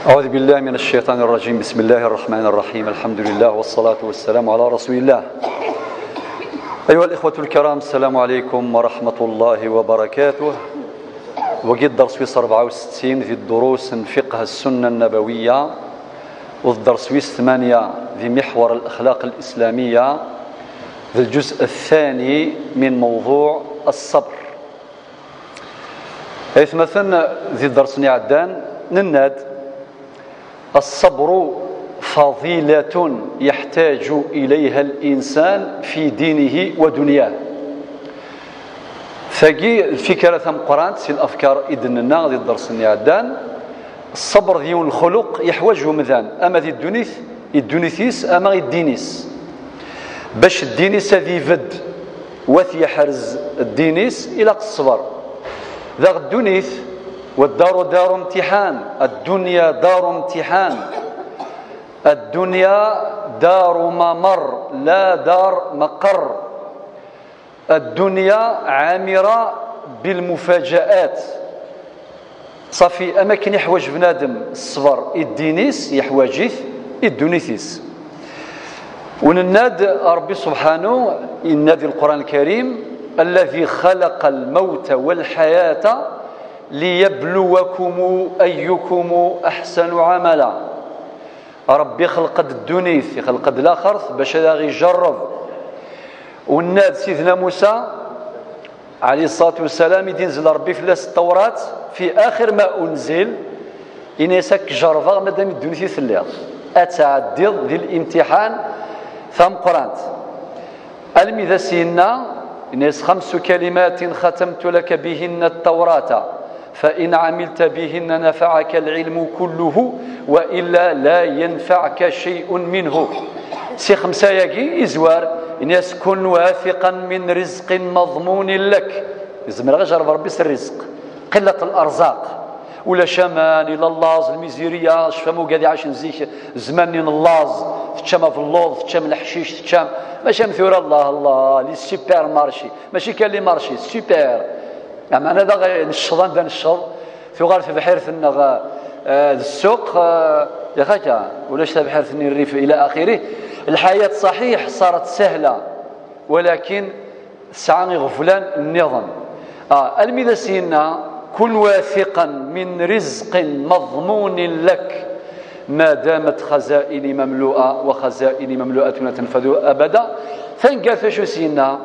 أعوذ بالله من الشيطان الرجيم. بسم الله الرحمن الرحيم. الحمد لله والصلاة والسلام على رسول الله. أيها الإخوة الكرام، السلام عليكم ورحمة الله وبركاته. وقد درس في 64 في الدروس فقه السنة النبوية، والدرس في 8 في محور الأخلاق الإسلامية في الجزء الثاني من موضوع الصبر. حيث مثلا في الدرس عدان نناد الصبر فضيلة يحتاج إليها الإنسان في دينه ودنياه. فقي الفكرة ثم قرانت سي الأفكار إذننا غادي الدرس عدان الصبر ذي الخلق يحوجه مثلا أما ذي الدونيثيس أما غي الدينيس باش الدينيس هذي فد وثي حرز الدينيس إلى الصبر. ذا الدونيث والدار دار امتحان، الدنيا دار امتحان، الدنيا دار ممر لا دار مقر، الدنيا عامرة بالمفاجآت. صافي أماكن يحوج بنادم الصبر الدينيس يحواجيه الدونيثيس. ونناد ربي سبحانه ينادي القرآن الكريم الذي خلق الموت والحياة ليبلوكم أيكم أحسن عملا. ربي خلق الدنيث يخلق الآخر باش غادي يجرب. والناد سيدنا موسى عليه الصلاة والسلام ينزل ربي في التوراة في آخر ما أنزل ينسك جربا مادام الدنيث يثليغ أتعدد ذي الامتحان ثم قرانت المذا سينا ينس 5 كلمات ختمت لك بهن التوراة فإن عملت بهن نفعك العلم كله وإلا لا ينفعك شيء منه. سي 5 ياكي إزوار الناس كن واثقا من رزق مضمون لك. يزمر غير جرب ربي الرزق قلة الأرزاق ولا شمان إلى اللاز الميزيريا شفامو قاعد عايش نزيك زمان اللاز تشام في اللوظ تشام الحشيش تشام ماشي مثور الله لي سوبر مارشي ماشي كان لي مارشي سوبر. يعني أنا دا الشضان دا الشض في غار في بحيرة السوق يا خاكا ولاش بحيرة الريف إلى آخره. الحياة صحيح صارت سهلة ولكن سعاني غفلان النظام. المذا سينا كن واثقا من رزق مضمون لك ما دامت خزائني مملوءة وخزائني مملوءة لا تنفذ أبدا. فانقاث شو سينا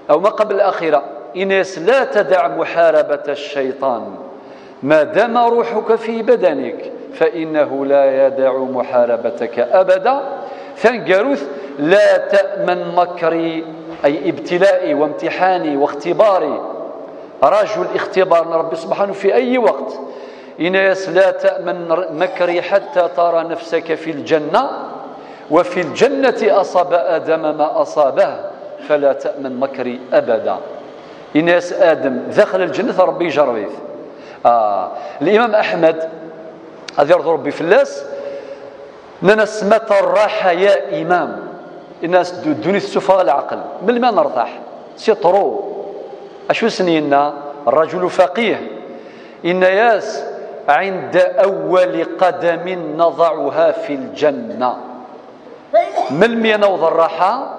أو ما قبل الأخيرة إناس لا تدع محاربة الشيطان ما دام روحك في بدنك فإنه لا يدع محاربتك أبدا. فانقاروث لا تأمن مكري أي ابتلائي وامتحاني واختباري رجل اختبار من ربي سبحانه في أي وقت. إناس لا تأمن مكري حتى ترى نفسك في الجنة وفي الجنة أصاب آدم ما أصابه فلا تأمن مكري أبدا. إناس آدم دخل الجنة ربي يجربه. الإمام أحمد هذا يرضي ربي في اللاس ناس متى الراحة يا إمام الناس دوني السفهاء العقل من ما نرتاح سيطرو أشو سنينا الرجل فقيه إن ياس عند أول قدم نضعها في الجنة من مين نوض الراحة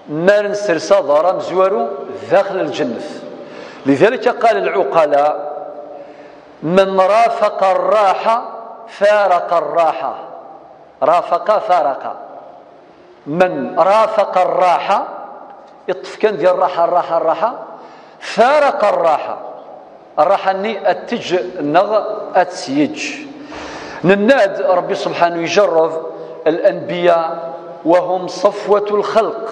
ما نسر صدر مزوارو داخل الجنة. لذلك قال العقلاء من رافق الراحة فارق الراحة. رافق فارق. من رافق الراحة يطف كان ديال الراحة فارق الراحة ني أتج نغ أتسيج. نناد ربي سبحانه يجرب الأنبياء وهم صفوة الخلق.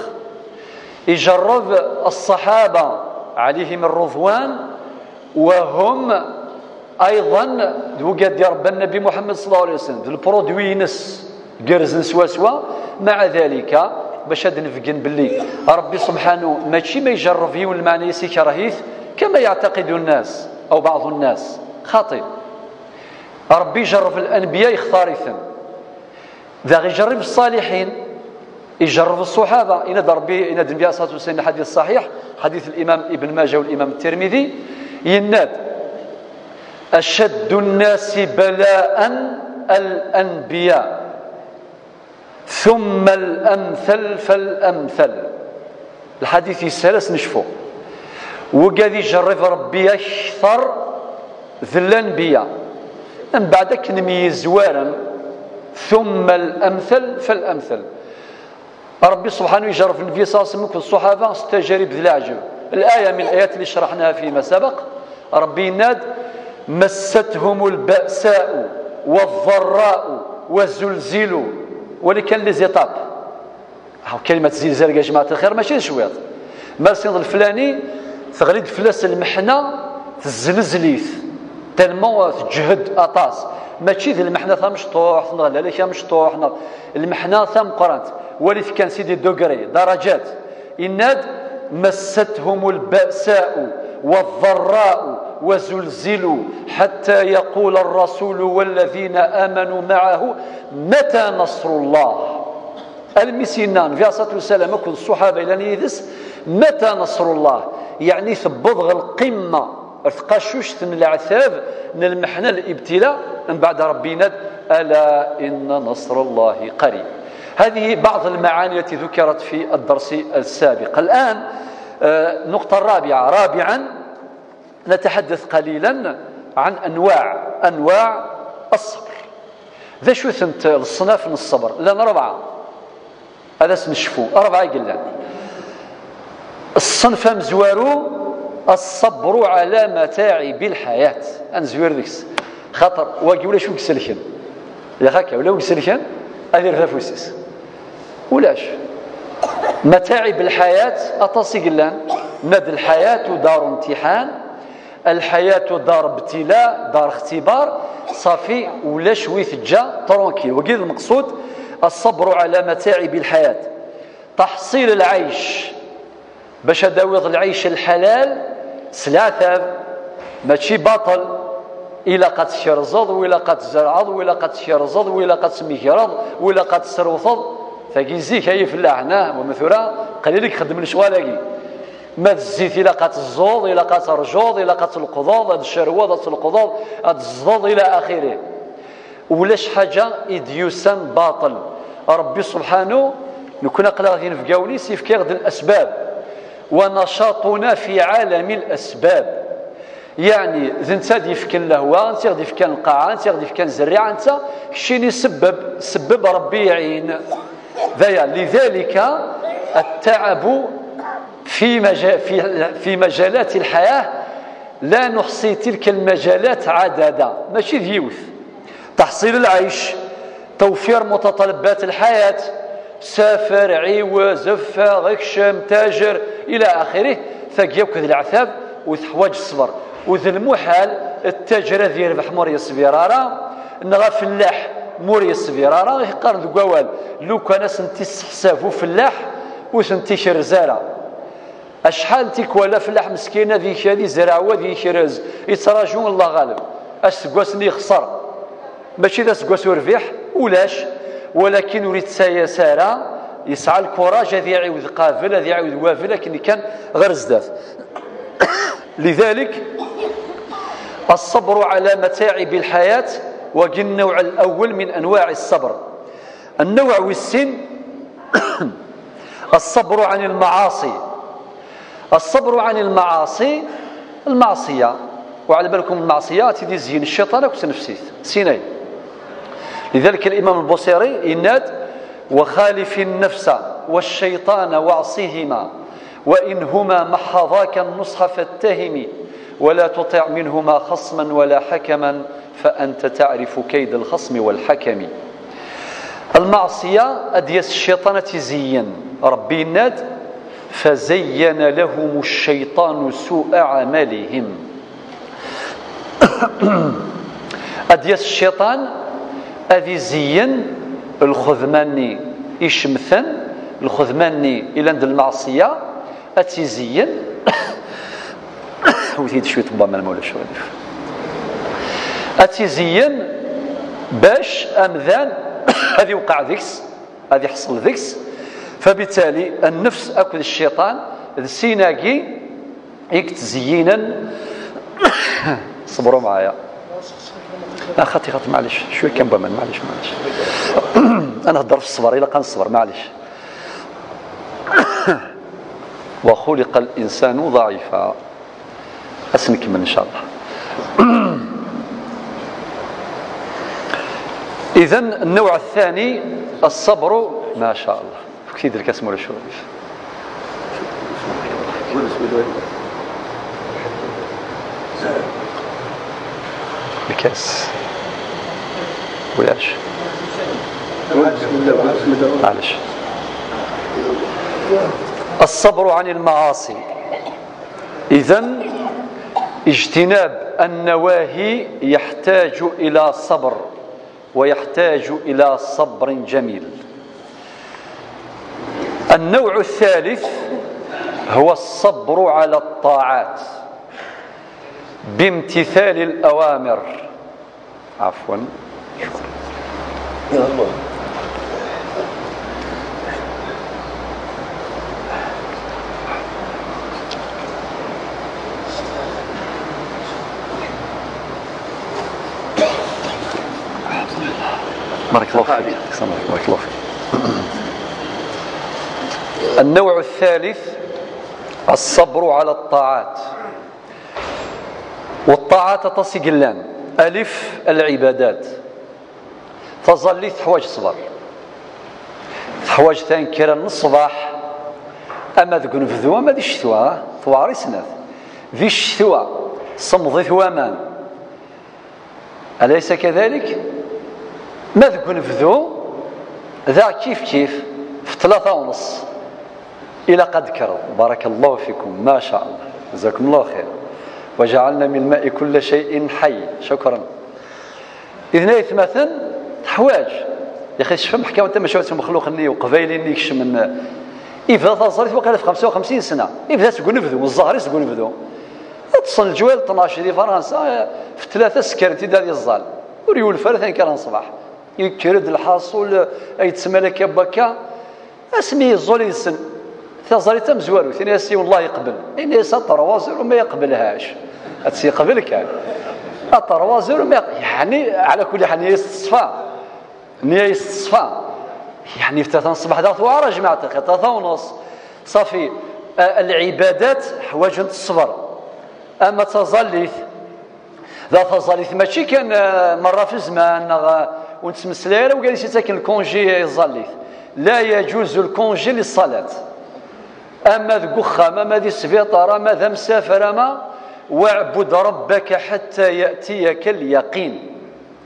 يجرب الصحابة عليهم الرضوان وهم أيضا وقد ديال رب النبي محمد صلى الله عليه وسلم البرودوينس قرزن سوا مع ذلك باش هاد نفقن باللي ربي سبحانه ماشي ما يجرب فيه المعنى يسي كراهيث كما يعتقد الناس أو بعض الناس خاطئ. ربي يجرب الأنبياء يختارثا ذا يجرب الصالحين يجرب الصحابة. إن ربي إن النبي صلى الله عليه وسلم حديث صحيح حديث الإمام ابن ماجه والإمام الترمذي يناد أشد الناس بلاء الأنبياء ثم الأمثل فالأمثل. الحديث الثالث نشفو وقاعد يجرب ربي أكثر ذي الأنبياء من بعدك نميز زوارا ثم الأمثل فالأمثل. ربي سبحانه يجرب النبي صلى الله عليه وسلم والصحابة تجارب ذي العجب. الآية من الآيات اللي شرحناها فيما سبق ربي يناد مستهم البأساء والضراء وزلزلوا ولي كان لي زيطاب. كلمة زلزال يا جماعة الخير ماشي شويط مرسي الفلاني تغريد فلاس المحنة تزلزليث تلمو تجهد أطاس ماشي ذي المحنة ثا مشطوح نغلا ليش مشطوح المحنة ثا مقرنت وليت كان سيدي دوغري درجات. يناد مستهم البأساء والضراء وزلزلوا حتى يقول الرسول والذين آمنوا معه متى نصر الله. المسينان في الصلاة والسلام كل الصحابة إلى نيدس متى نصر الله يعني ثبضغ القمة ثقاشوش من العذاب من المحنة الابتلاء من بعد ربنا ألا إن نصر الله قريب. هذه بعض المعاني التي ذكرت في الدرس السابق. الآن نقطة رابعا نتحدث قليلا عن أنواع الصبر. ذا شو ثنت الصناف من الصبر لأن 4 هذا سنشفو 4 قلنا. الصنف مزوارو الصبر على متاعب الحياة أنزوير ذكس خطر واقي ولا شو كسلكن يا خاكا ولا كسلكن أدير ذافوسيس ولاش متاعب الحياة أتصي قلان ناد الحياة دار امتحان الحياة دار ابتلاء دار اختبار صافي ولاش ويثجا ترونكيل. وقيل المقصود الصبر على متاعب الحياة تحصيل العيش باش داوض العيش الحلال سلاثة ماشي باطل إلا قد شرزض وإلا قد زرعض وإلا قد شرزض وإلا قد سميكرض وإلا قد سروثض فكيزيك هي في اللعنة ومثورة قليلك خدم الشوالاقي ما الزيت إلا قد الزوض إلا قد رجوض إلا قد القضاض هاد الشروض هاد القضاض هاد الزضض إلى آخره ولاش حاجة إديوسان باطل. ربي سبحانه نكون قلا غادي نفقاولي سيف كيغد الأسباب ونشاطنا في عالم الأسباب يعني انت غادي يفكن لهوى انت غادي يفكن القاعة انت غادي يفكن الزريعة انت شيني سبب ربي يعين ذايا. لذلك التعب في مجالات الحياة لا نحصي تلك المجالات عددا ماشي ديوث. تحصيل العيش توفير متطلبات الحياة سافر عيوز غكشم تاجر إلى آخره ثقيوك ذي العثاب وتحواج الصبر وذي المحال التاجر ذي يربح موري سفيرارا نغا فلاح موري سفيرارا يقارن ذو قوال لو كان سنتي حسافو فلاح وسنتي شرزارة أشحال تيكوالا فلاح مسكينة ذي شادي زراوة ذي شرز يتراجون الله غالب أسقواسني يخسر ماشي ذا سقواسو ربيح ولاش ولكن يريد سيسارة يسعى الكوراج هذي يعيود قافل هذي يعيود وافل لكن كان غير زداف. لذلك الصبر على متاعب الحياة وقل النوع الأول من أنواع الصبر. النوع والسن الصبر عن المعاصي. الصبر عن المعصية وعلى بالكم المعصية تدي زين الشيطان وتنفسيت سيناي. لذلك الإمام البوصيري يناد وخالف النفس والشيطان واعصيهما وإن هما محضاك النصح فاتهم ولا تطع منهما خصما ولا حكما فأنت تعرف كيد الخصم والحكم. المعصية أديس الشيطان تزين ربي يناد فزين لهم الشيطان سوء عملهم. أديس الشيطان أذي زين الخذماني يشمثن الخذماني إلى عند المعصية أتزين وثيد شوية طبعا ما مولا شوية أتزين باش أمذان هذه وقع ذكس هذه حصل ذكس. فبالتالي النفس أكل الشيطان السيناقي يكتزينا صبروا معايا لا خاطي معليش شويه كان بمان معليش انا هضر في الصبر الا كان الصبر معليش. وخلق الانسان ضعيفا. نكمل ان شاء الله. اذا النوع الثاني الصبر. ما شاء الله كيد الكاس مولا شوف الكاس ولاش معلش. الصبر عن المعاصي. إذن اجتناب النواهي يحتاج إلى صبر ويحتاج إلى صبر جميل. النوع الثالث هو الصبر على الطاعات بامتثال الأوامر. عفوا بارك الله فيك. بارك الله فيك. النوع الثالث الصبر على الطاعات. والطاعات تسقلان. ألف العبادات تظلي حوايج صبر حوايج تنكر الصباح أما ذكون فذوة ما ذي الشتوى ثواري سنة ذي الشتوى صمضي ثوامان أليس كذلك؟ ما ذكون فذو ذا كيف في 3:30 إلى قد كرر. بارك الله فيكم ما شاء الله جزاكم الله خير. وجعلنا من الماء كل شيء حي. شكرا. إذن مثلا حواج يا أخي شفهم حكاية وأنت ما شفتش مخلوق إني وقبايلي إني يكش من إذا تصرت وقال في 55 سنة إذا تقول نفذو والظاهر تقول نفذو تصل الجوال 12 دي فرنسا في 3 سكرتي ديال الزال وريول فرثين كان صباح يكرد الحاصل أي تسمى لك بكا اسمي الزولي السن ثازري تم زوارو ثاني اسي والله يقبل إن يسطر وازر وما يقبلهاش هتسي يقبلك يعني أطر وازر وما يعني على كل حال يستصفى نية يستصفى يعني في 3 الصباح دارت وعرى جماعة 3:30 صافي. العبادات حوايج الصبر. أما تظليث ذا تظليث ماشي كان مرة في الزمان ونتمسلير وقال لي ساكن الكونجي يظليث لا يجوز الكونجي للصلاة. أما ذو خامة ما ذي سفيطرة ما ذا مسافر ما واعبد ربك حتى يأتيك اليقين.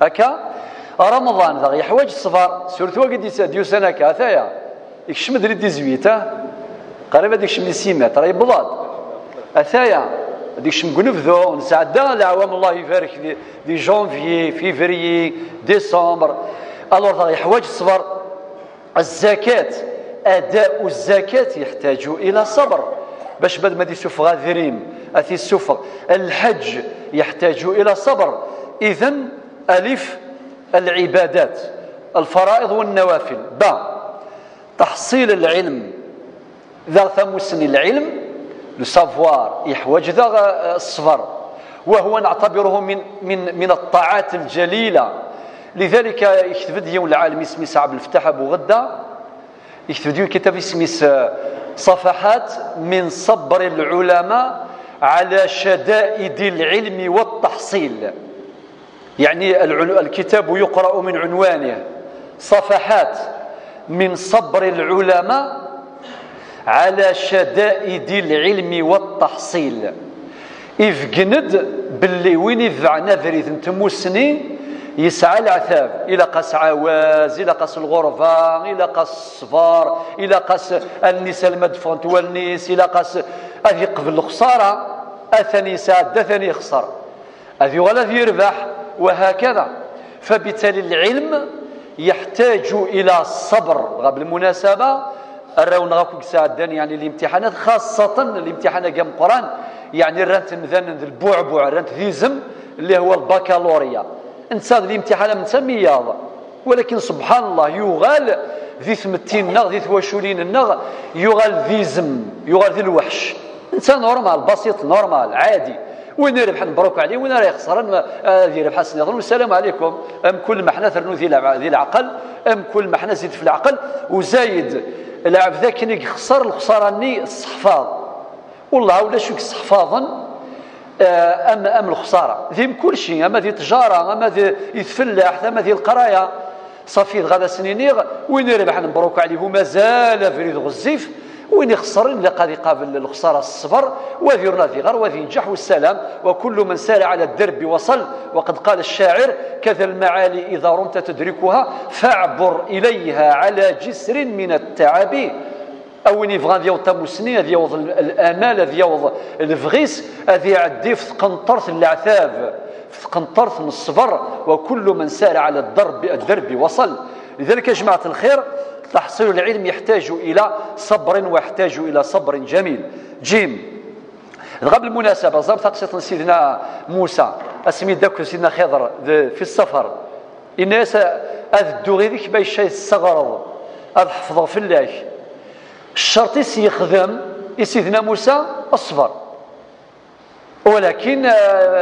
هكا رمضان ذا يحواج الصفار سورتو قد يساديو سنة كاثايا يكشم دري دي زويتا قريبا ديك شم سيمات راهي بلاد اثايا ديك شم قنفذو نسعدا العوام الله يبارك دي جونفي فيفري ديسمبر. الوغ ذا يحواج الصفر. الزكاة أداء الزكاة يحتاج إلى صبر باش بد ما دي سوف غاذرين أثي السفر. الحج يحتاج إلى صبر. إذن ألف العبادات الفرائض والنوافل. تحصيل العلم ذا ثمسن العلم لو سافوار يحوج ذا الصبر وهو نعتبره من الطاعات الجليلة. لذلك يكتب يوم العالم اسمي سعب الفتاح أبو غدة يكتب ديون كتاب اسمي صفحات من صبر العلماء على شدائد العلم والتحصيل. يعني الكتاب يقرأ من عنوانه صفحات من صبر العلماء على شدائد العلم والتحصيل. إفقند باللي وين يذعنا ذريث نتموسني يسعى العثاب إلى قاس عواز إلى قاس الغرفة إلى قاس الصفار إلى قاس النساء المدفون والنيس إلى قاس أذي قبل الخسارة أثني سعد أثني يخسر أذي ولا ذي يربح وهكذا. فبالتالي العلم يحتاج إلى الصبر. بالمناسبة الراون غاكوك ساعدان يعني الامتحانات خاصة الامتحانات قام القرآن يعني الرانت مثلا البعبع الرانت ذيزم اللي هو البكالوريا انسان الامتحان من سمياض ولكن سبحان الله يغال ذي ثمتين النغ ذي ثواشولين النغ يغال ذيزم يغال ذي الوحش انسان نورمال بسيط نورمال عادي وين ربح نبروك عليه وين راه يخسر هذه ربح سنظن والسلام عليكم. ام كل ما حنا ثرنو ذي العقل، ام كل ما حنا زيد في العقل وزايد العب ذاك اللي يخسر الخسارة الصحفاظ والله ولا شو صحفاظا ام الخساره ذي كل شيء، اما ذي تجاره، اما ذي يتفلح، اما ذي القرايه صافي غدا سنينيغ وين ربح نبروك عليه مازال فريد غزيف وين يخسر اللي قد يقابل الخساره الصبر وذيرنا في غير وذي ينجح والسلام. وكل من سار على الدرب وصل، وقد قال الشاعر كذا المعالي اذا رمت تدركها فاعبر اليها على جسر من التعب. او يبغى ذي يوض تموسني ذي يوض الامال ذي يوض الفغيس ذي يعدي في قنطرة العذاب في قنطرة الصبر. وكل من سار على الدرب وصل. لذلك يا جماعة الخير تحصيل العلم يحتاج إلى صبر ويحتاج إلى صبر جميل. جيم قبل المناسبة زرت تقصيت سيدنا موسى اسمي داك سيدنا خضر في السفر الناس أذدو غير ذيك باش يستغرض أذ حفظه في الله الشرط يخدم سيدنا موسى الصبر. ولكن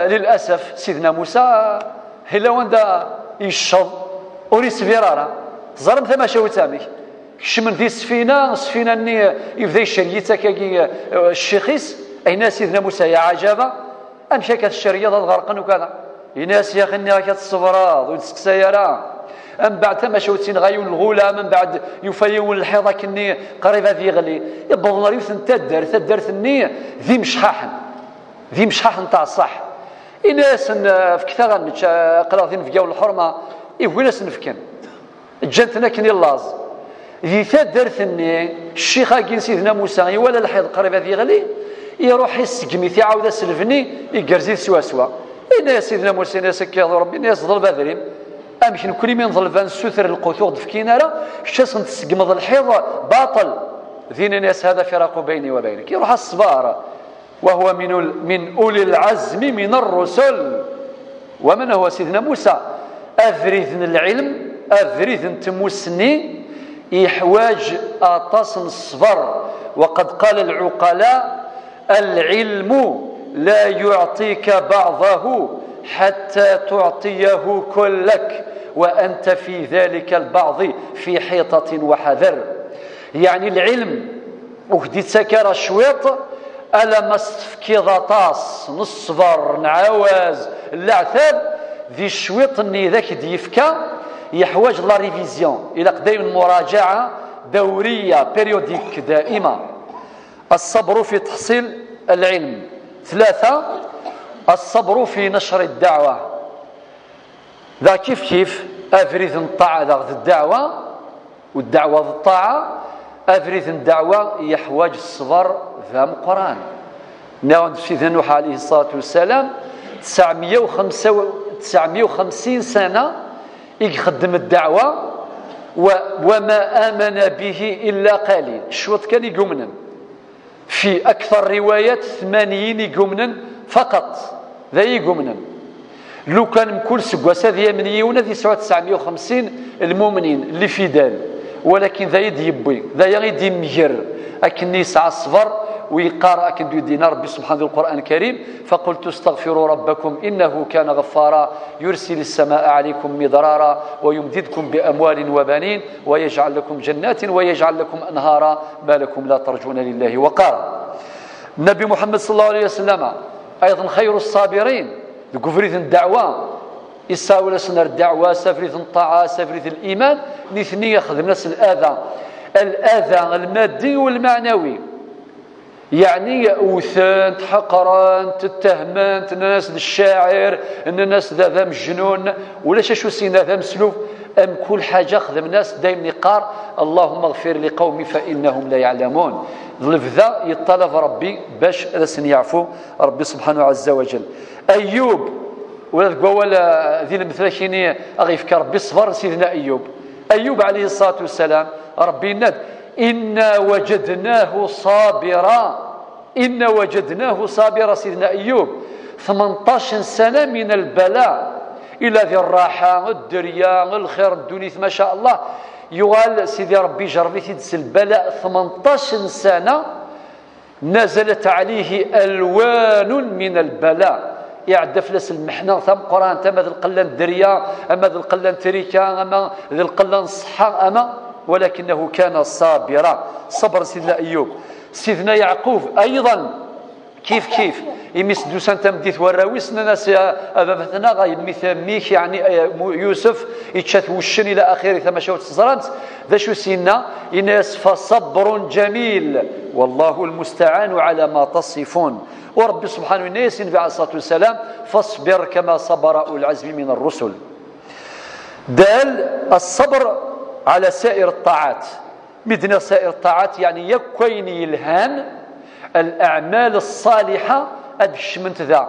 للأسف سيدنا موسى هلا وندا يشض وريس فيرارا زرم ثما شاو تامي كشمن ذي السفينة ني يبدا الشريطة كي الشيخيس أين سيدنا موسى يا عجبة أمشي كات الشريطة الغرقن وكذا يناس يا خني راك تصبراض وتسكسيرا أم بعد ثما شاو تين غايون الغولا من بعد يفيون الحيضة كني قريبة ذي غلي يبغى ريوث تدر ثني ذي مشحاح نتاع الصح إناس في كثر قراضين في جو الحرمة إيه ناس نفكن جنتنا كني اللاز ذي تدر ثني الشيخة كين سيدنا موسى ولا الحيض قريبة ذي غلي يروح يسقمي تعاود سلفني يقرزي سوا إناس سيدنا موسى ناس كيض ربي ناس ظل بذريم أمكن كل من ظلفان سثر القثور دفكينا لا شاس تسقمض الحيض باطل ذين ناس هذا فراق بيني وبينك يروح الصبار وهو من أولي العزم من الرسل. ومن هو سيدنا موسى أفريذن العلم أفريذن تموسني إحواج أطاس الصبر. وقد قال العقلاء العلم لا يعطيك بعضه حتى تعطيه كلك وأنت في ذلك البعض في حيطة وحذر. يعني العلم وهدي تسكر شويط ألا مستفكي ضطاس نصبر نعواز العثاب ذي الشويط اللي ذاك ديفكا يحواج لا ريفيزيون إلى قدام مراجعة دورية بيريوديك دائمة. الصبر في تحصيل العلم. 3 الصبر في نشر الدعوة. ذا كيف أفريث الطاعة ذا الدعوة والدعوة ذا الطاعة أفريث الدعوة يحواج الصبر ذا القرآن. نعم سيدنا نوح عليه الصلاة والسلام 950 سنة يخدم الدعوة وما آمن به إلا قليل. الشوط كان يقومنا في أكثر روايات 80 يقومنا فقط ذا يقومنا لو كان كل سقوس هذه من يونا ذي 950 المؤمنين اللي في دال. ولكن ذا يديبوي ذا يدي مجر أكن يسعى الصبر ويقارأ أكن يدينا ربي سبحانه القرآن الكريم فقلت استغفروا ربكم إنه كان غفارا يرسل السماء عليكم مدرارا ويمددكم بأموال وبنين ويجعل لكم جنات ويجعل لكم أنهارا ما لكم لا ترجون لله وقارا. النبي محمد صلى الله عليه وسلم أيضا خير الصابرين لكفريث الدعوة يساوي لسنا الدعوة سفريث الطاعة سفريث الإيمان نثني يخدم ناس الأذى المادي والمعنوي. يعني أوثان تحقران تتهمان الناس الشاعر ان الناس ذا مجنون ولا شو سينا ذا مسلوف ام كل حاجه خدم ناس دايما يقار اللهم اغفر لقومي فانهم لا يعلمون. ظلف ذا يطلب ربي باش رسن يعفو ربي سبحانه عز وجل. ايوب ولا ذي المثلثين اغيفك ربي صبر سيدنا ايوب عليه الصلاه والسلام ربي ند إنا وجدناه صابرا سيدنا أيوب 18 سنة من البلاء إلى ذي الراحة الدريا الخير الدنيا ما شاء الله يقال سيدي ربي جربي تدس البلاء 18 سنة نزلت عليه ألوان من البلاء. يعد فلس المحنة ثم قرآن تم ذي القلان الدريا أما ذي القلان تريكا أما ذي القلان الصحة أما، ولكنه كان صابرا. صبر سيدنا أيوب. سيدنا يعقوب أيضا كيف يمس دوسان تمديث وراويس ناس أبابتنا غايميث ميك يعني يوسف يتشاث وشن إلى آخره ثم شوت صزرانت ذا شو سينا إناس فصبر جميل والله المستعان على ما تصفون. ورب سبحانه الناس عليه الصلاة والسلام فاصبر كما صبر أولو العزم من الرسل. دال الصبر على سائر الطاعات. مدنا سائر الطاعات يعني يكوين يلهان الأعمال الصالحة أدشمنت ذا.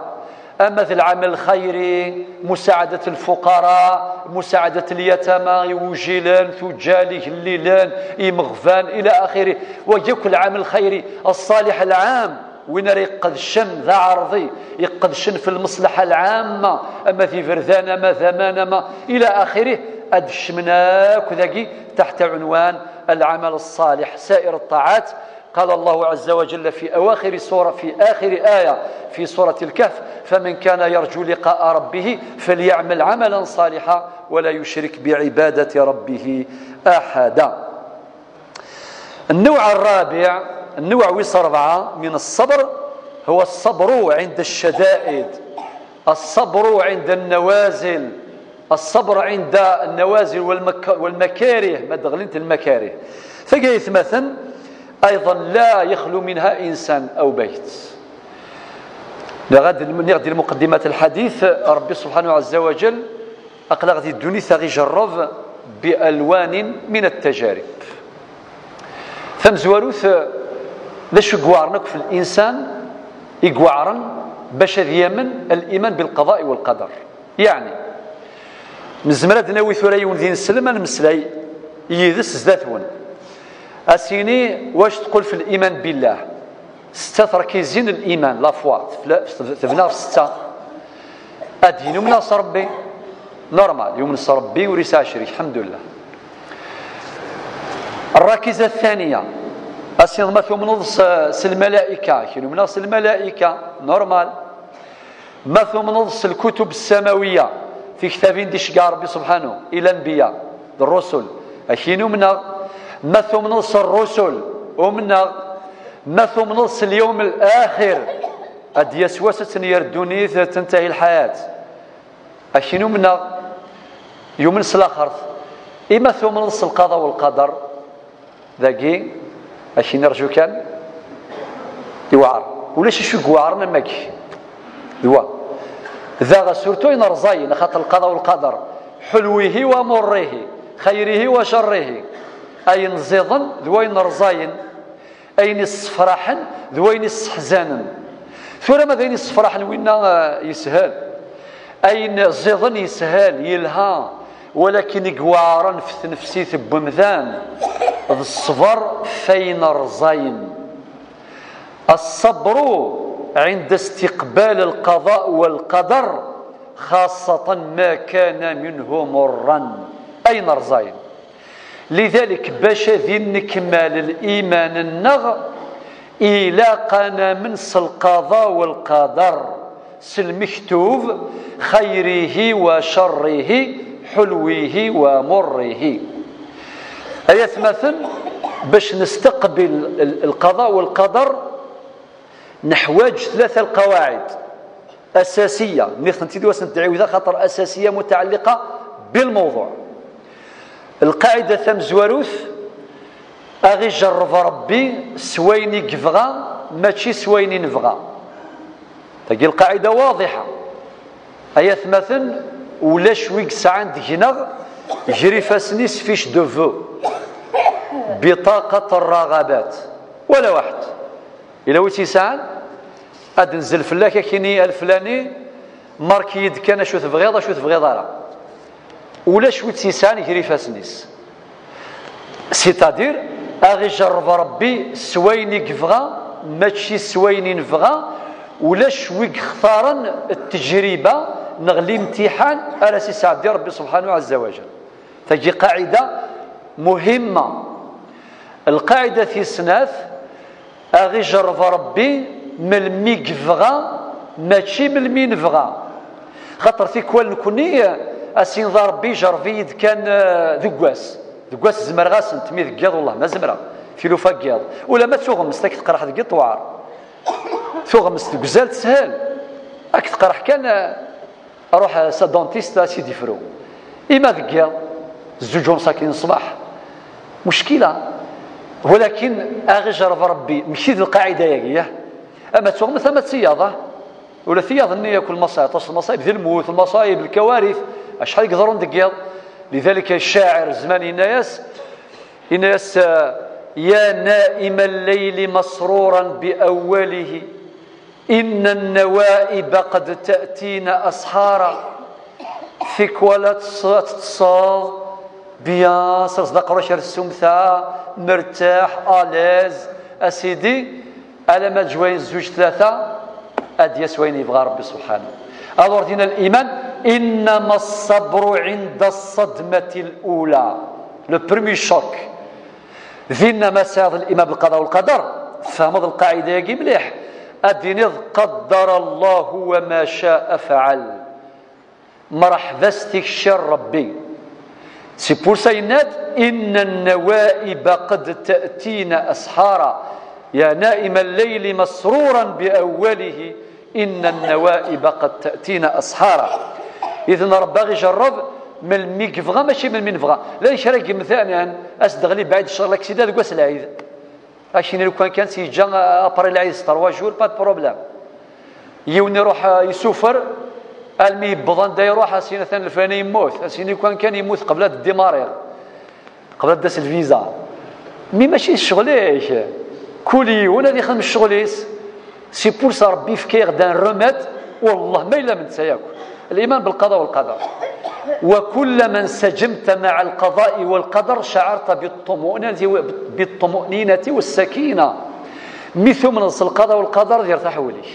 أما ذا العمل الخيري مساعدة الفقراء، مساعدة اليتامى، وجيلان ثجالي الليلان إمغفان إلى آخره. ويكل العمل الخيري الصالح العام وين يقد الشن ذا عرضي يقد الشن في المصلحة العامة، أما في فرذان ما ثمان ما إلى آخره. أدشمناك ذاكي تحت عنوان العمل الصالح سائر الطاعات. قال الله عز وجل في أواخر سورة في آخر آية في سورة الكهف: فمن كان يرجو لقاء ربه فليعمل عملا صالحا ولا يشرك بعبادة ربه أحدا. النوع الرابع، النوع ويص 4 من الصبر، هو الصبر عند الشدائد، الصبر عند النوازل، الصبر عند النوازل والمكاره، ما دغلنت المكاره. فقيث مثلا أيضا لا يخلو منها إنسان أو بيت. نغدي المقدمة الحديث ربي سبحانه عز وجل أقلق ذي الدنيا ثغي جرب بألوان من التجارب. فمزواروث ذا قوارنك في الإنسان يقوارن باش يمن الإيمان بالقضاء والقدر. يعني مزمرة ناوي ثريون ذي نسلم المسلاي يذس زداتون أسيني واش تقول في الإيمان بالله؟ 6 تركيزين الإيمان لا فوا تبنى في 6 أدين من نصر ربي نورمال يوم نصر ربي وريسا شريك الحمد لله. الراكزة الثانية أسين مثل من نص الملائكة كيلو من نص الملائكة نورمال. مثل من نص الكتب السماوية في كتابين ديشقا ربي سبحانه إلى الأنبياء الرسل أكينو منا. مثل من نص الرسل ومنا مثل من نص اليوم الآخر أدي يسوسة يردوني تنتهي الحياة أكينو منا يوم نص الآخر. مثل من نص القضاء والقدر ذاكي أشي نرجو كان يوعر ولاش شو قوارنا ماكي دوا ذا سورتو ينرزاين خاطر القضاء والقدر حلوه ومره خيره وشره أي نزيضن ذوين نرزاين أين الصفراحن ذوين الصحزانا ثم ماذا الصفراحن وين يسهل أين زيضن يسهل يلها ولكن قوارا في نفسي بمذان الصبر فين رزاين. الصبر عند استقبال القضاء والقدر خاصة ما كان منه مرا أين رزاين. لذلك باش ذي نكمال الإيمان النغ إلاقنا من القضاء والقدر المكتوب خيره وشره حلوه ومره. آيات مثل باش نستقبل القضاء والقدر نحواج 3 القواعد أساسية ندعيو ذا خاطر أساسية متعلقة بالموضوع. القاعدة ثم زواروث أغي جرب ربي سويني كفغا ماشي سويني نفغا. تجي القاعدة واضحة. آيات مثل ولاش ويك ساعة هنا جري فاسنيس فيش دوفو بطاقة الرغبات ولا واحد إلا ويتي ساعة أد نزل فلاك كيني الفلاني مارك يد كان شو تبغيض شو تبغيض راه ولاش ويتي ساعة يجري فاسنيس سيتادير أغي جرب ربي سويني كفغا ماشي سويني نفغا ولاش ويك اختارن التجربة نغلي امتحان على سي عبد ربي سبحانه عز وجل. تجي قاعدة مهمة. القاعدة في سناث أغي جرب ربي من الميكفغا ماشي من المينفغا. خاطر تيكوال نكوني أسين ذا ربي جربي كان ذكواس زمر غاسن تمي ذكياض والله ما زمرا فيلو فاكياض ولا ما تغمس تاك تقرح ذكي طوار تغمس تقزال تسهل راك تقرح كان اروح سادونتيست سيدي فرو إما ذكياض الزوجون ساكنين الصباح مشكلة. ولكن أغي جرب ربي مشي ذي القاعدة ياكيه أما تغمس أما تسياضة ولا ثياض النية كل مصايب تصل المصايب ذي الموت المصايب الكوارث أشحال يقدرون ذكياض. لذلك الشاعر زمان إناس يا نائم الليل مسرورا بأوله إن النوائب قد تأتينا أسحارا فيك ولا تصاد بياس صدق رشر السمثة مرتاح آلاز أسيدي ألا ما جوين زوج ثلاثة أديس وين يبغى ربي سبحانه. ألور دين الإيمان إنما الصبر عند الصدمة الأولى لو بريمي شوك. ذينا ما ساعد الإيمان بالقضاء والقدر فهم القاعدة يجي مليح أدين قدر الله وما شاء فعل مرحبا استكشر ربي سي بور ساينات إن النوائب قد تأتينا أسحارا يا نائم الليل مسرورا بأوله إن النوائب قد تأتينا أسحارا. إذن رباغي جرب من الميكفغا ماشي من المنفغا لا يشارك مثلا أصدغلي بعيد الشهر لاكسيدا دكواس العيد أشيني لو كان سيجا أبري العيد 3 جور با بروبليم يوني يروح يسوفر المي بضان دا يروح أسيني ثاني الفلاني يموت أسيني كان يموت قبل الديمارير قبل داس الفيزا ماشي الشغليش كل يوم هذا يخدم الشغليس سي بور سا ربي فكي غدا رمات والله ما إلا من سياكل الإيمان بالقضاء والقدر. وكلما انسجمت مع القضاء والقدر شعرت بالطمأنينة والسكينة مثل من القضاء والقدر يرتاح وليش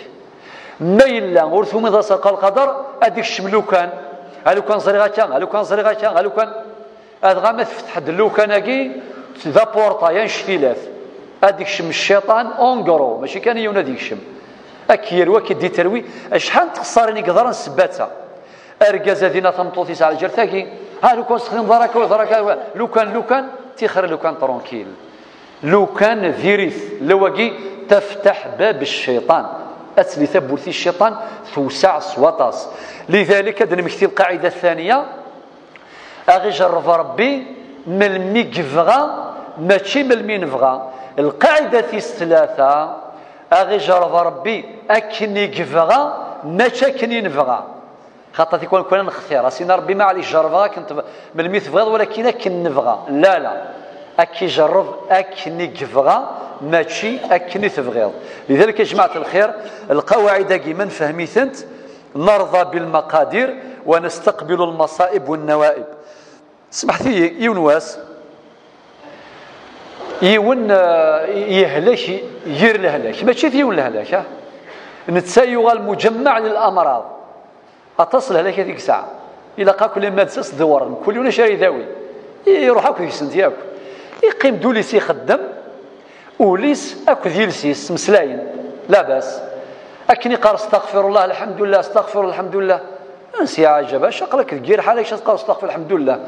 ما إلا ورثو من ذا القدر أديك الشملو كان هلو كان صريغة هلو كان صريغة هلو كان أدغى ما تفتح دلو كان أجي ذا بورطا ينشفيلاث أديك شم الشيطان أونغرو ماشي كان يونا ديك شم أكير وكي دي تروي أشحال تخسرني قدرا سباتها أرجاز ذينا تمطوطيس على جرثاكي ها لو كان استخدم ضرك وضرك لو كان تيخر لو كان ترونكيل لو كان ذيريث لوجي تفتح باب الشيطان أتلي ثبورثي الشيطان توسع سواطاس. لذلك نمشي القاعدة الثانية أغي جرب ربي من الميكفغا ماشي من المينفغا. القاعدة ثلاثة أغي جرب ربي أكني كفغا ماشي أكني نفغا خاطر يكون كنا نختار سينا ربي ما عليه جربها كنت من الميت فغا ولكن أكن نفغا لا أكي جرب أكني كفغا ماشي أكني تفغيض. لذلك يا جماعة الخير القواعد كيما فهميتنت نرضى بالمقادير ونستقبل المصائب والنوائب. سمحت لي يونواس يون يهلك ير الهلاك ماشي ثيون الهلاك نتسايو المجمع للامراض اتصل هلاك هذيك الساعه الى قا كل ما تسس دور كل يوم شاري ذاوي يروح اكو يسنت ياكل يقيم دوليس يخدم وليس اكو ديلسيس مسلاين لا باس اكني قال استغفر الله الحمد لله استغفر الحمد لله انسي عجبا شقلك تجير حالك قال استغفر الحمد لله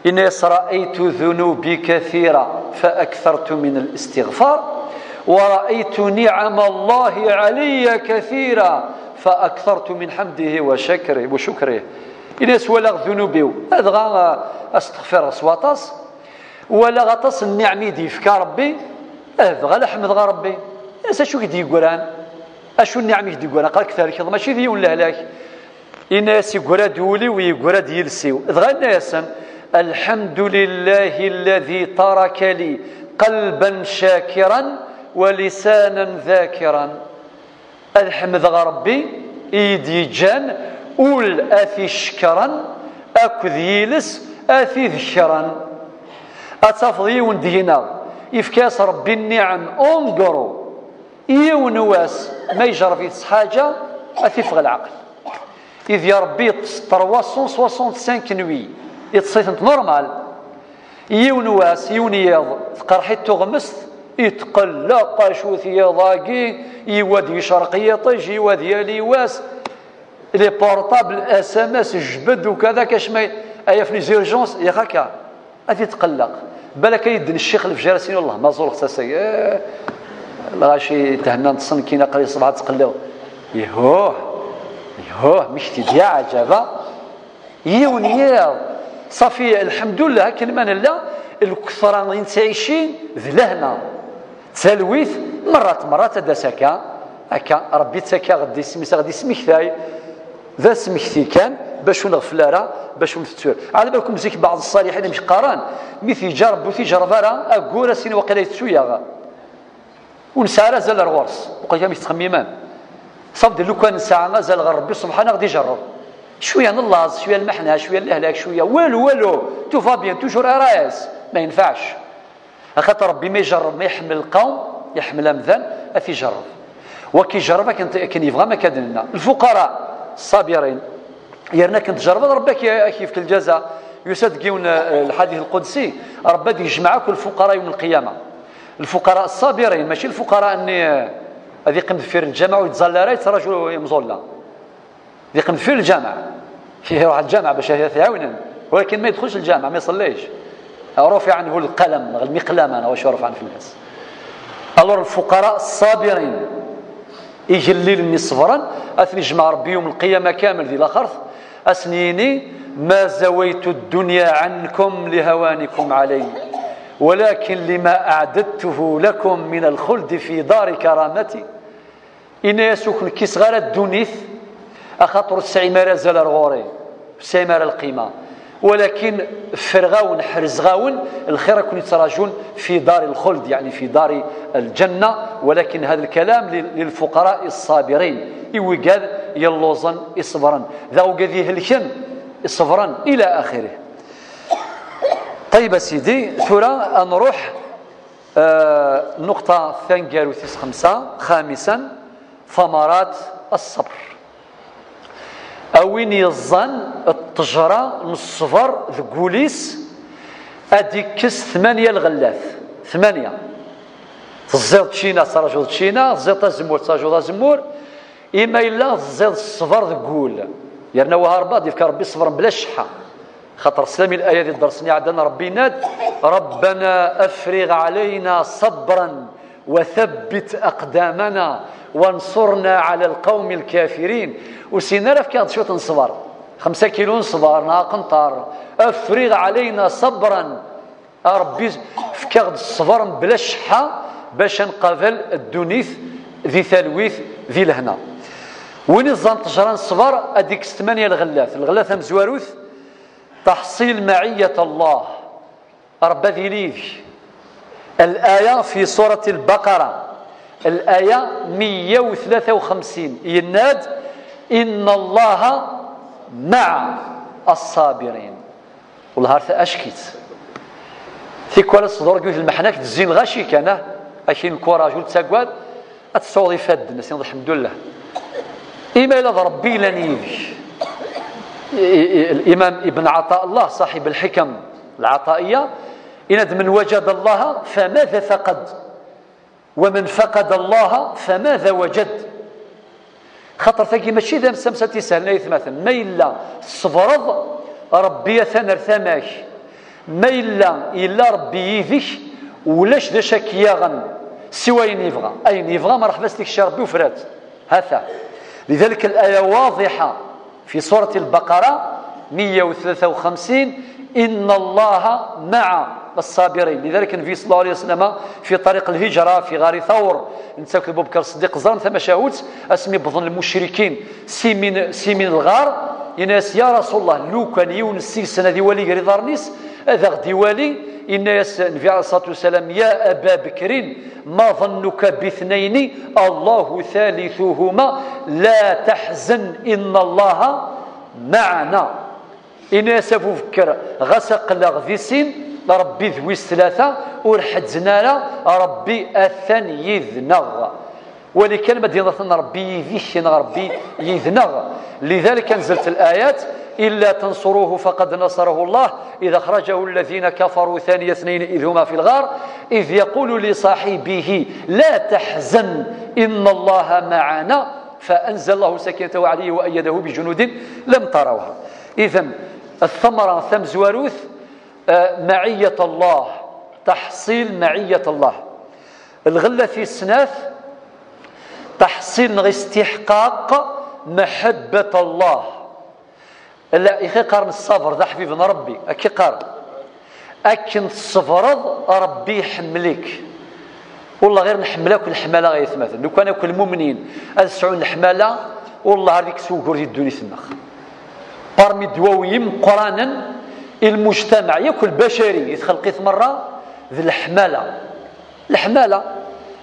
إني رأيت ذنوبي كثيرة فأكثرت من الاستغفار ورأيت نعم الله علي كثيرة فأكثرت من حمده وشكره إني سوالغ ذنوبي هذا أستغفر سواطاس ولا غطس النعم ديفك ربي هذا لحمد ربي إنسا شو كدي يقولان أشو النعم كدي يقولان قال كذلك ماشي ذيون لهلاك إناس يقول دولي ويقول ديلسيو إذا الناس الحمد لله الذي ترك لي قلبا شاكرا ولسانا ذاكرا. الحمد ربي إيدي جان أول أثي شكرا أكذ يلس أثي ذكرا أتفضي وندينا إفكاس ربي النعم أنقروا يونواس ما يجرى في حاجة أثي فغ العقل إذ يا ربي 365 نوي يتصيثنت نورمال يونواس يونياض تقرحيت تغمست يتقلق شوثي ضاقي يودي شرقية طيش يودي ليواس لي بورطابل اس ام اس جبد وكذا كاش ما ايا في ليزيرجونس يا هكا غادي يتقلق بالك يدن الشيخ الفجرسين والله ما زور خصاصي غاشي تهنا نتصن كينا قري صبعه تقلو يهوه مشتي ديا عجبه يونيا صافي الحمد لله كلمه لا الكثرة تعيشين ذلهنا تلويث مرات هذا سكا هكا ربي تسكا غادي يسميك ثاي ذا سميكتي كان باش نغفلارا باش نفتور على بالكم زيك بعض الصالحين مش قران مثل جرب وثي جربارا اقول سين وقيله تسويا ونسارا زال الورس وقيا مش تخميمان صافي لو كان ساعه غزال ربي سبحانه غادي يجرب شويه نلاز شويه المحنه شويه الاهلاك شويه والو تو فا بيان توجور راس ما ينفعش خاطر ربي ما يجرب ما يحمل القوم يحمل امثال اثي يجرب وكي جرب كان يبغى ما كان لنا الفقراء الصابرين يرنا كنت جرب ربك كيف الجزاء يصدقون الحديث القدسي ربي يجمع كل الفقراء يوم القيامه الفقراء الصابرين ماشي الفقراء اني هذه قمت في الجامع ويتزلى رايت رجل مزولة هذه قمت في الجامع يروح الجامع باش يعاون ولكن ما يدخلش الجامع ما يصليش رفع عنه القلم المقلم انا واش رفع عنه في الناس الور الفقراء الصابرين يجللني صبرا اثني جمع ربي يوم القيامه كامل ذي الاخر اسنيني ما زويت الدنيا عنكم لهوانكم علي ولكن لما اعددته لكم من الخلد في دار كرامتي ان يسكن كي صغار الدنيث اخاطر السعيمار زال الغوري السعيمار القيمه ولكن فرغاون حرزغاون الخير يكون يتراجون في دار الخلد يعني في دار الجنة ولكن هذا الكلام للفقراء الصابرين يوقال يلوزن يصبرن ذا وقذي هلكن يصبرن إلى آخره. طيب سيدي ثورة نروح نقطة ثانية وثيس خامسا ثمرات الصبر أوين يظن التجرة الصفر ذكوليس أديكس 8 الغلاث 8 تزيد تشينا تراجو تشينا تزيد تزمور تراجو تزمور إما إلا تزيد الصفر ذكول يعني وهربا ديك ربي صفر بلا شحة خاطر سلامي الآية دي درسني عندنا ربي ناد ربنا أفرغ علينا صبرا وثبت أقدامنا وانصرنا على القوم الكافرين وسينا راه كان شو تنصبر 5 كيلو نصبر ناقنطر افرغ علينا صبرا ربي فكاد الصبر بلا شحه باش نقابل الدنيث ذي ثلويث ذي لهنا وين الظن تجران الصبر اديك 8 الغلاث مزواروث تحصيل معيه الله ربي ذي ليك الايه في سوره البقره الآية 153 يناد إن الله مع الصابرين والله هارث أشكيت في كل صدور قلت المحناك تزين غاشي كان أكين الكوراج والتساقواد أتصوري فاد الناس الحمد لله إما إلى ربي لن يذي الإمام ابن عطاء الله صاحب الحكم العطائية إن من وجد الله فماذا فقد ومن فقد الله فماذا وجد خاطر ثقي ماشي ذا مسمسة سهل مثلا ما إلا صفرض ربي ثنر ثماك ما إلا ربي يذيك ولاش ذا شكياغا سوى ينيفغا أي نيفغا ما راح بس لك ربي وفرات هذا لذلك الآية واضحة في سورة البقرة 153 إن الله مع الصابرين لذلك النبي صلى الله عليه وسلم في طريق الهجرة في غار ثور نتاك أبو بكر الصديق زرن ثم شاوت اسمي بظن المشركين سي من الغار يناس يا رسول الله لو كان يونس سنة دي ولي غير دارنيس هذا غدي والي الناس النبي عليه الصلاة والسلام يا أبا بكر ما ظنك باثنين الله ثالثهما لا تحزن إن الله معنا الناس فكر غسق لغذيسين ربي ذويس 3 ورحدزنا ربي أثن يذنغ ولكن ما دينا ربي يذيشن ربي يذنغ لذلك نزلت الآيات إلا تنصروه فقد نصره الله إذ أخرجه الذين كفروا ثاني اثنين إذ هما في الغار إذ يقول لصاحبه لا تحزن إن الله معنا فأنزل الله سكينته عليه وأيده بجنود لم تروها. إذن الثمرة ثم زواروث معية الله، تحصيل معية الله. الغلة في السناث تحصيل استحقاق محبة الله. لا إخي قارن الصبر ذا حبيبنا ربي أكي قارن أكن الصفرض ربي يحملك والله غير نحملك الحمالة غير مثلا لو كان كل المؤمنين أسعون الحمالة والله هذيك سوق وريد الدنيا سمخ برمي دواويم قرانا المجتمع ياكل بشري يتخلقيت مرة ذي الحمالة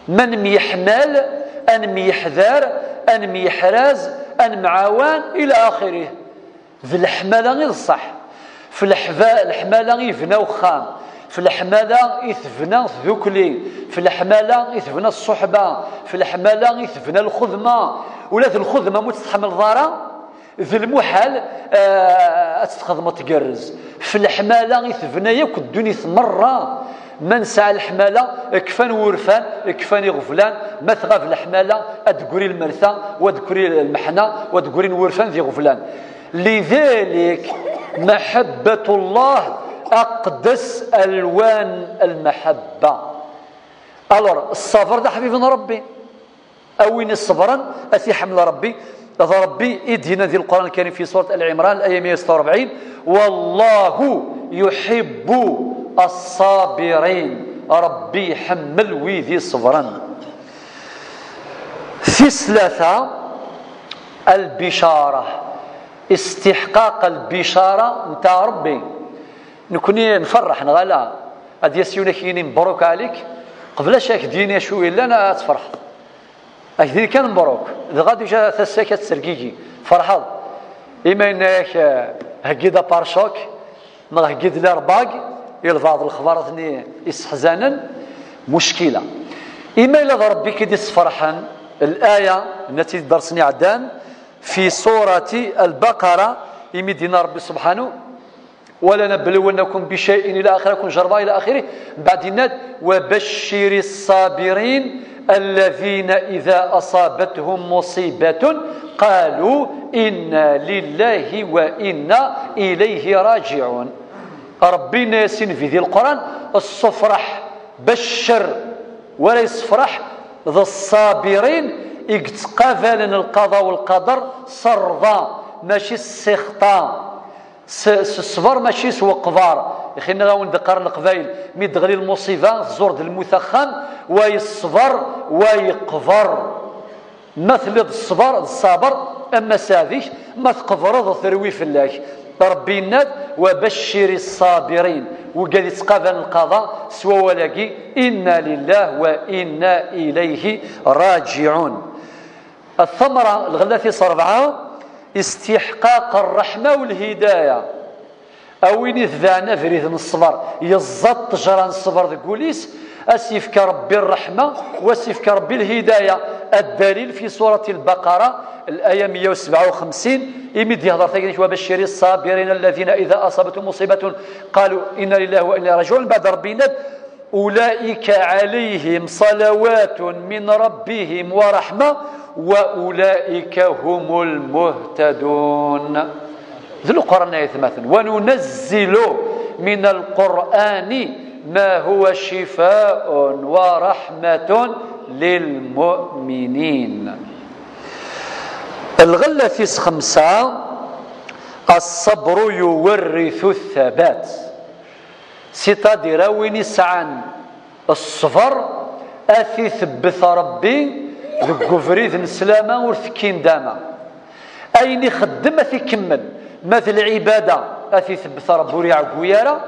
من ميحمال أن ميحذار أن ميحراز أن معاوان إلى آخره. في الحمالة غير الصح في الحمالة يفنى وخام في الحمالة يثفنى ذكلي في الحمالة يثفنى الصحبة في الحمالة يثفنى الخدمة ولا ذي الخدمة متستحمل ضارة ذي المحال تستخدم تقرز في الحمالة يثفنى ياك الدنيا مرة من سعى الحمالة كفان ورفان كفان غفلان ما تغاف الحمالة أدقري المرثى وأدقري المحنة وأدقري ورفان ذي غفلان. لذلك محبة الله أقدس ألوان المحبة. ألور الصبر ده حبيبنا ربي أوين الصبرا أثي حمل ربي هذا ربي إدينا ذي القرآن الكريم في سورة العمران الآية 146 والله يحب الصابرين ربي حمل ويذي صبرا. في ثلاثة البشارة استحقاق البشارة نتاع ربي نكوني نفرح نغالا هاد يسيونا كيني مبروك عليك قبل شاك ديني شويه لا انا تفرح اكدي كان مبروك اذا غادي جا تساكت سرقيكي فرحض اما انك هكذا بارشوك ما هكذا الارباق الى بعض الخبار ثني يستحزانا مشكله اما الى ربي كيدي فرحا. الايه التي درسني عدان في سورة البقرة يمدنا ربي سبحانه ولنبلونكم بشيء إلى آخره كن جربا إلى آخره بعد الناد وبشر الصابرين الذين إذا أصابتهم مصيبة قالوا إنا لله وإنا إليه راجعون. ربي ناسين في ذي القرآن الصفرح بشر ولا يصفرح ذا الصابرين يتقابل القضاء والقدر صرضا ماشي السخطا الصبر ماشي سوى قبار يخينا غاون دقار القبايل مي دغلي المصيبه الزرد المثخن ويصبر ويقفر مثل الصبر اما ساذيك ما تقفر ثروي في الله ربي الناد وبشر الصابرين وقال يتقابل القضاء سوى ولاقي إنا لله وإنا إليه راجعون. الثمرة الغلة صربعة استحقاق الرحمة والهداية أوين يثبعنا فريد الصبر يزط جران الصبر ذي قوليس أسيفك ربي الرحمة وأسيفك ربي الهداية. الدليل في سورة البقرة الآية 157 يمد يهضر ثاني وبشر الصابرين الذين إذا أصابتهم مصيبة قالوا إنا لله وإنا راجعون بعد ربنا أولئك عليهم صلوات من ربهم ورحمة وأولئك هم المهتدون. ذو القرآن آية مثلا وننزل من القرآن ما هو شفاء ورحمة للمؤمنين. الغلة في 5 الصبر يورث الثبات ستادير وين يسعن الصفر أثي ثبث ربي ذو فريد السلامة ورثكين داما أين يخدم أثي كمل مثل العبادة أثي ثبث ربي وريع قويارة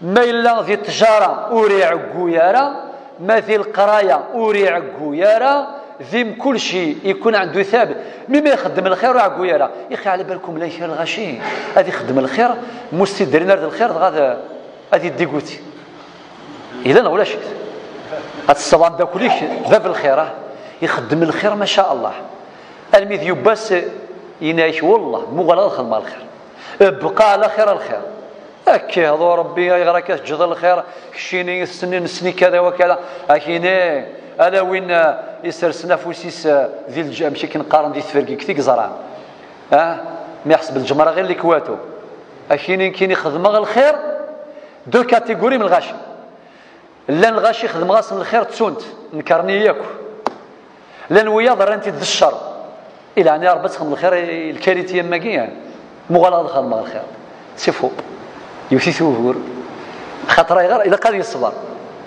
ما إلا ذي التجارة وريع قويارة مثل القراية وريع قويارة ذيم كل شيء يكون عنده ثابت مما يخدم الخير ويعقو يرى يا اخي على بالكم لا يخير الغشي هذه يخدم الخير مستدرين هذا الخير هذا هذه ديغوتي الا ولا شيء هذا الصبان دا كلش باب الخير يخدم الخير ما شاء الله الميذ يباس ينايش والله مو غلا دخل مع الخير بقى على خير الخير. هكا هذا ربي يغراك تجد الخير كشيني نسني كذا وكذا اكيني الا وين يسرسنا فوسيس ذي ماشي كنقارن ذي تفرقي كثيك زران ما يحسب الجمره غير اللي كواتو كاين يخدم الخير دو كاتيجوري من الغاشي. لا الغاشي يخدم غاس من الخير تسونت نكرني ياكو لان ويا ضرنتي ذ الشر الى ان ربي تخدم الخير الكارثه يماكيا مغالطه خدم الخير سيفو يثيثور خاطر غير الى قال يصبر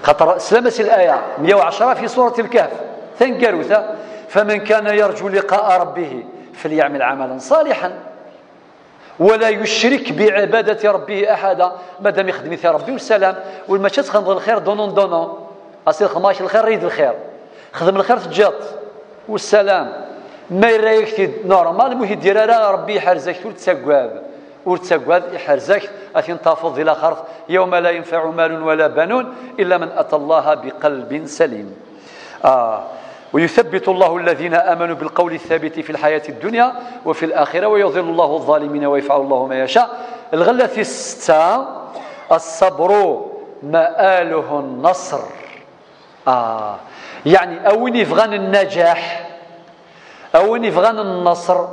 خاطر سلامه الايه 110 في سوره الكهف ثنكروثه فمن كان يرجو لقاء ربه فليعمل عملا صالحا ولا يشرك بعبادة ربه أحدا. مادام يخدم في ربي والسلام والما تخدم الخير دونون دونون أصير خماش الخير ريد الخير خدم الخير تجاط والسلام ما يرايك نورمال مو يدير ربي يحرزك وتسقواب يحرزك أثين تافض إلى خرف يوم لا ينفع مال ولا بنون إلا من أتى الله بقلب سليم. ويثبت الله الذين آمنوا بالقول الثابت في الحياة الدنيا وفي الآخرة ويضل الله الظالمين ويفعل الله ما يشاء. الغلة الستة الصبر مآله النصر. يعني أوين يفغان النجاح أوين يفغان النصر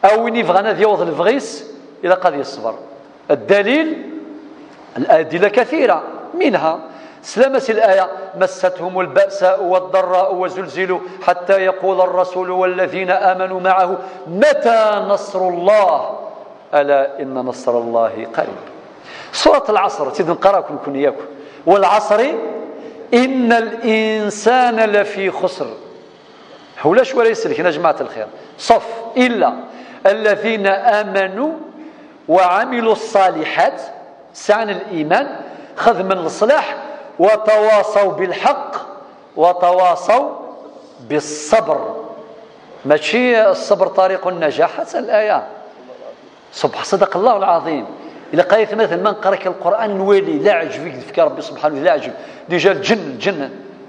أوين يفغان ذيوض الفغيس إلى قد يصبر. الدليل الأدلة كثيرة منها سلامة الآية مستهم البأساء والضراء وزلزلوا حتى يقول الرسول والذين آمنوا معه متى نصر الله ألا إن نصر الله قريب. سورة العصر تيد نقراكم كن إياكم والعصر إن الإنسان لفي خسر. هولاش ولا يسلك يا جماعة الخير صف إلا الذين آمنوا وعملوا الصالحات سعن الإيمان خذ من الصلاح وتواصوا بالحق وتواصوا بالصبر. ماشي الصبر طريق النجاح حتى الآية صدق الله العظيم. إلى قريت مثلا من قرأك القرآن نولي لا عجب يكذب ربي سبحانه لا عجب ديجا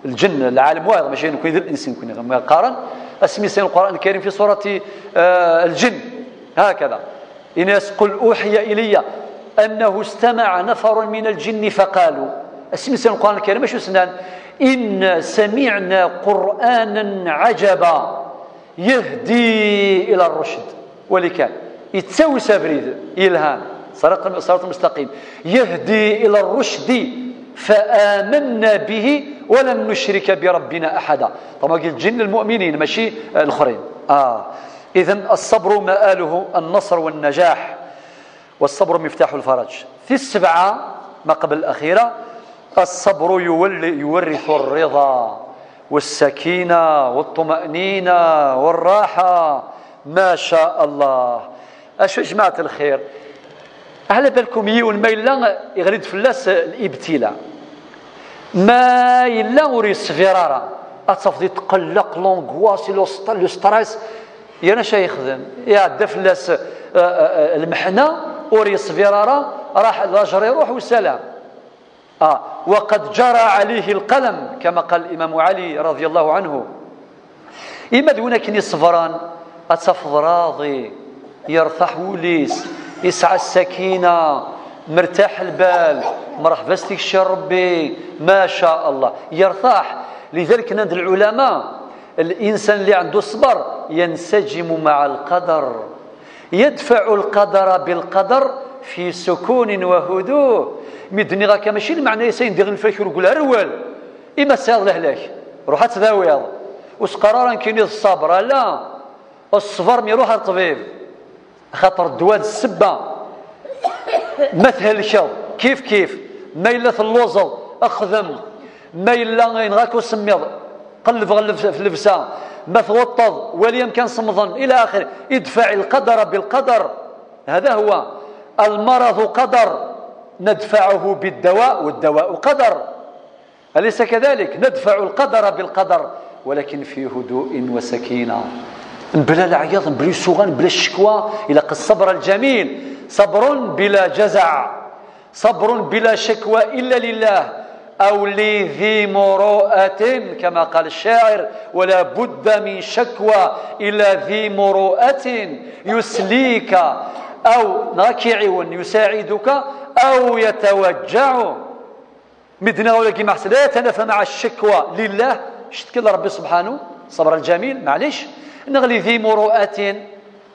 الجن العالم واحد ماشي نكون ذا الإنسان كنا قارن اسمي سين القرآن الكريم في سورة الجن هكذا إناس قل أوحي إلي أنه استمع نفر من الجن فقالوا اسمي سين القرآن الكريم شو سنان إن سمعنا قرآنا عجبا يهدي إلى الرشد ولكان يتسوي سابريد إلهام صراط المستقيم يهدي إلى الرشد فآمنا به ولن نشرك بربنا أحدا. طبعا قلت الجن المؤمنين ماشي الآخرين. إذن الصبر مآله النصر والنجاح والصبر مفتاح الفرج. في السبعة ما قبل الأخيرة الصبر يورث الرضا والسكينة والطمأنينة والراحة ما شاء الله. أشو جماعة الخير على بالكم يون ما إلا يغرد فلاس الابتلاء ما إلا وريس فيرارا أتصفدي تقلق لونغواس لو ستريس يانا شا يخدم يعدى فلاس المحنة وريس فيرارا راح الرجل يروح والسلام. وقد جرى عليه القلم كما قال الإمام علي رضي الله عنه إما دون كني صفران أتصفد راضي يرتاح وليس يسعى السكينة مرتاح البال مرحبا استكشى ربي ما شاء الله يرتاح. لذلك نند العلماء الإنسان اللي عنده الصبر ينسجم مع القدر يدفع القدر بالقدر في سكون وهدوء. مدني غاكا ماشي المعنى يسين دير الفكر ويقول روال إما سير لهلاك روح تداوي هذا وسقرارا كاين الصبر لا الصبر ميروح الطبيب خاطر الدواء السبه مثل الشر كيف ما إلا في اللوزو أخذم ما إلا ينغاكو سميض قلب في اللبسة ما توطض ولي يمكن صمضا إلى آخره. ادفع القدر بالقدر هذا هو المرض قدر ندفعه بالدواء والدواء قدر أليس كذلك؟ ندفع القدر بالقدر ولكن في هدوء وسكينة بلا العياط بلا السوغان بلا الشكوى إلى الصبر الجميل صبر بلا جزع صبر بلا شكوى إلا لله أو لذي مروءة كما قال الشاعر ولا بد من شكوى إلى ذي مروءة يسليك أو ناكيعون يساعدك أو يتوجع مدنا ولا كيما حسن لا يتنافى مع الشكوى لله شتكل ربي سبحانه صبر الجميل معليش نغلي ذي مروءة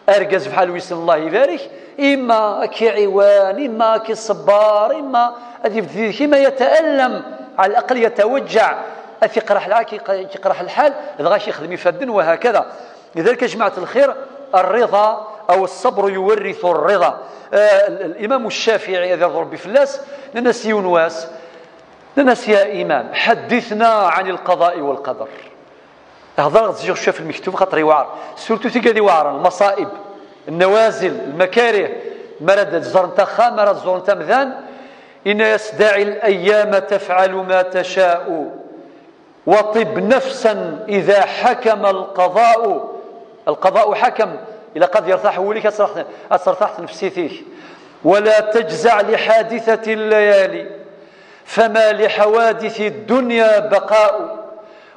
أرجز بحال ويسن الله يبارك إما كعوان إما كصبار إما كما يتألم على الأقل يتوجع يقرح الحال غاش يخدم يفدن وهكذا. لذلك يا جماعة الخير الرضا أو الصبر يورث الرضا. الإمام الشافعي هذا ربي فلاس ننسي يونواس ننسي يا إمام حدثنا عن القضاء والقدر. هذا تجي شوف المكتوب خاطر يوعر سورتو تيكادي وعر المصائب النوازل المكاره مرد زرنتخا مرد زرنت مذان إن يستدعي الأيام تفعل ما تشاء وطب نفسا إذا حكم القضاء حكم إلى قد يرتاح وليك أصرتحت نفسي فيه ولا تجزع لحادثة الليالي فما لحوادث الدنيا بقاء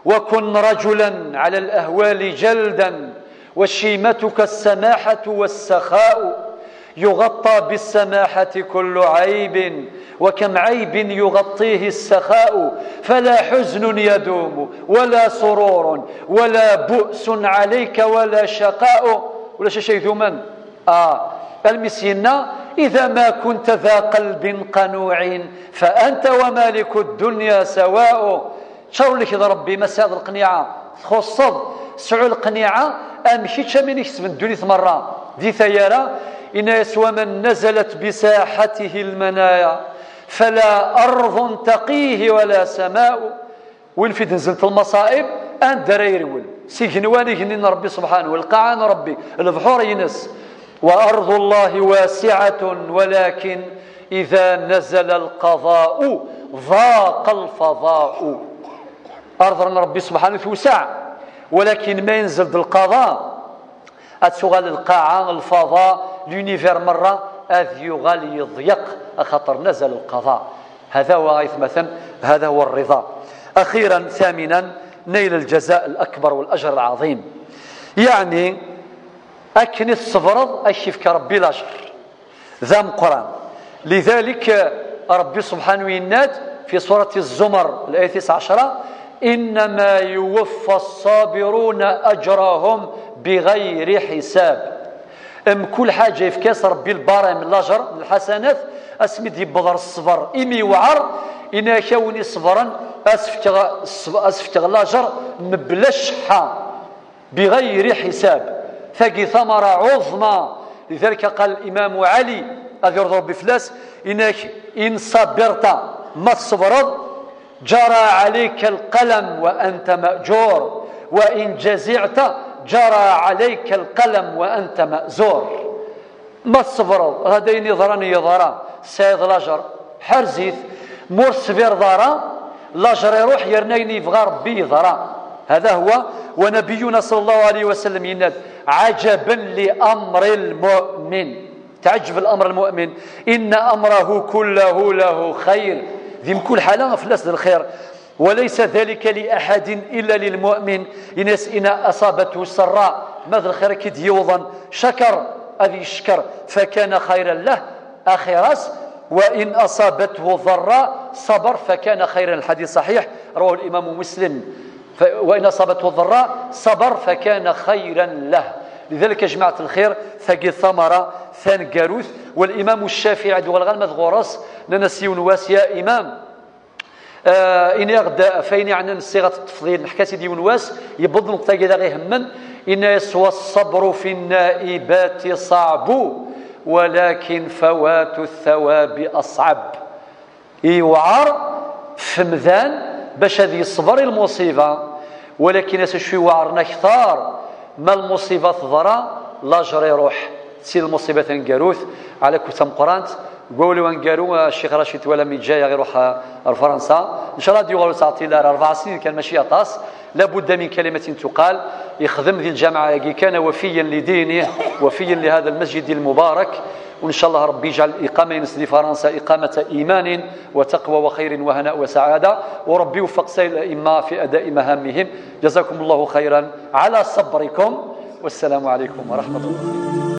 وكن رجلا على الأهوال جلدا وشيمتك السماحة والسخاء يغطى بالسماحة كل عيب وكم عيب يغطيه السخاء فلا حزن يدوم ولا سرور ولا بؤس عليك ولا شقاء ولا شيء ثمن المسينا إذا ما كنت ذا قلب قنوع فأنت ومالك الدنيا سواء شر لك إذا ربي مساد القنيعة تخصد سعو القنيعة أمشيتش من يكسب الدنيا مرة ذي ثيارة إن يسوى من نزلت بساحته المنايا فلا أرض تقيه ولا سماء وين في نزلت المصائب أن دريرول سيجنواني جنين ربي سبحانه والقعان ربي البحور ينس وأرض الله واسعة ولكن إذا نزل القضاء ضاق الفضاء. أرض ربي سبحانه توسع ولكن ما ينزل القضاء أتغال القاعة الفضاء لونيفير مرة أذ يغال يضيق خطر نزل القضاء. هذا هو مثلا هذا هو الرضا. أخيرا ثامنا نيل الجزاء الأكبر والأجر العظيم يعني أكن الصبر أشفك ربي الأجر ذا قرآن. لذلك ربي سبحانه يناد في سورة الزمر الآية 19 إنما يوفى الصابرون أجرهم بغير حساب. كل حاجة يفكاس ربي البارم الأجر الحسنات أسمد يبضر الصبر إمي وعر إنا كوني صبرا أسفت الأجر مبلشحة بغير حساب ثقي ثمرة عظمى. لذلك قال الإمام علي أذي يرضى ربي فلاس إنك إن صبرت ما صبرت جرى عليك القلم وأنت مأجور وإن جزعت جرى عليك القلم وأنت مأزور. ما الصبر هذين يظهران يظهران سيد الأجر حرزيث مرسفير ظهران الأجر يروح يرنيني يبغى ربي يظهران. هذا هو. ونبينا صلى الله عليه وسلم يناد عجبا لأمر المؤمن تعجب الأمر المؤمن إن أمره كله له خير ذي كل حالة فلاس الخير وليس ذلك لأحد إلا للمؤمن إن أصابته سراء ماذا الخير كد يوضا شكر أذي الشكر فكان خيرا له أخيراس وإن أصابته ضراء صبر فكان خيرا. الحديث صحيح رواه الإمام مسلم وإن أصابته ضراء صبر فكان خيرا له. لذلك يا جماعة الخير ثقي ثمرة ثان قاروث. والإمام الشافعي دول غالمة غورس ننسيون واسيا إمام إن يغدا فين يعني صيغة التفضيل نحكاسي ديون واس يبض نقطة كذا غير همن إن يسوى الصبر في النائبات صعب ولكن فوات الثواب أصعب. يوعر فمذان باش هذه الصبر المصيبة ولكن يسشوي وعرنا كثار ما المصيبة ضرا لاجر يروح تسير المصيبة تنقاروث على كتم قرانت قولوا وانقاروا الشيخ رشيد ولا من جاي يروح فرنسا ان شاء الله يقولوا تعطي له 4 سنين كان ماشي طاس لابد من كلمة تقال يخدم ذي الجامعة كان وفيا لدينه وفيا لهذا المسجد المبارك وإن شاء الله ربي يجعل إقامة ينسل فرنسا إقامة إيمان وتقوى وخير وهناء وسعادة وربي يوفق سائر الأئمة في أداء مهامهم. جزاكم الله خيرا على صبركم والسلام عليكم ورحمة الله.